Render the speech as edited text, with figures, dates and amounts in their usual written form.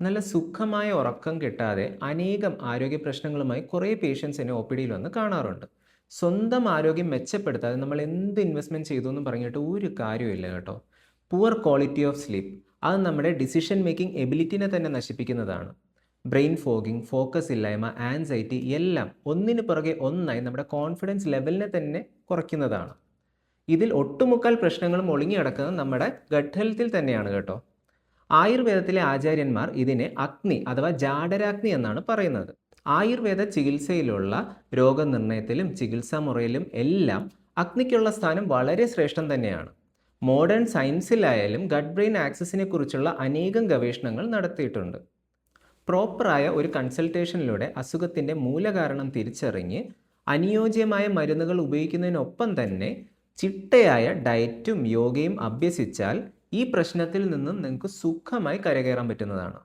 നല്ല സുഖമായ ഉറക്കം കിട്ടാതെ അനേകം ആരോഗ്യ പ്രശ്നങ്ങളുമായി കുറേ പേഷ്യൻസ് എന്നെ ഒ-പി-ഡിയിൽ വന്ന് കാണാറുണ്ട്. സ്വന്തം ആരോഗ്യം മെച്ചപ്പെടുത്താതെ നമ്മൾ എന്ത് ഇൻവെസ്റ്റ്മെൻറ്റ് ചെയ്തു എന്ന് പറഞ്ഞിട്ട് ഒരു കാര്യമില്ല കേട്ടോ. പുവർ ക്വാളിറ്റി ഓഫ് സ്ലീപ്പ് അത് നമ്മുടെ ഡിസിഷൻ മേക്കിംഗ് എബിലിറ്റിനെ തന്നെ നശിപ്പിക്കുന്നതാണ്. ബ്രെയിൻ ഫോഗിങ്, ഫോക്കസ് ഇല്ലായ്മ, ആൻസൈറ്റി എല്ലാം ഒന്നിന് പുറകെ ഒന്നായി നമ്മുടെ കോൺഫിഡൻസ് ലെവലിനെ തന്നെ കുറയ്ക്കുന്നതാണ്. ഇതിൽ ഒട്ടുമുക്കാൽ പ്രശ്നങ്ങളും ഒളിഞ്ഞു കിടക്കുന്നത് നമ്മുടെ ഗട്ട് ഹെൽത്തിൽ തന്നെയാണ് കേട്ടോ. ആയുർവേദത്തിലെ ആചാര്യന്മാർ ഇതിനെ അഗ്നി അഥവാ ജാഠരാഗ്നി എന്നാണ് പറയുന്നത്. ആയുർവേദ ചികിത്സയിലുള്ള രോഗനിർണയത്തിലും ചികിത്സാ മുറയിലും എല്ലാം അഗ്നിക്കുള്ള സ്ഥാനം വളരെ ശ്രേഷ്ഠം തന്നെയാണ്. മോഡേൺ സയൻസിലായാലും ഗട്ട് ബ്രെയിൻ ആക്സിസിനെ കുറിച്ചുള്ള അനേകം ഗവേഷണങ്ങൾ നടത്തിയിട്ടുണ്ട്. പ്രോപ്പറായ ഒരു കൺസൾട്ടേഷനിലൂടെ അസുഖത്തിൻ്റെ മൂലകാരണം തിരിച്ചറിഞ്ഞ് അനുയോജ്യമായ മരുന്നുകൾ ഉപയോഗിക്കുന്നതിനൊപ്പം തന്നെ ചിട്ടയായ ഡയറ്റും യോഗയും അഭ്യസിച്ചാൽ ഈ പ്രശ്നത്തിൽ നിന്നും നിങ്ങൾക്ക് സുഖമായി കരകയറാൻ പറ്റുന്നതാണ്.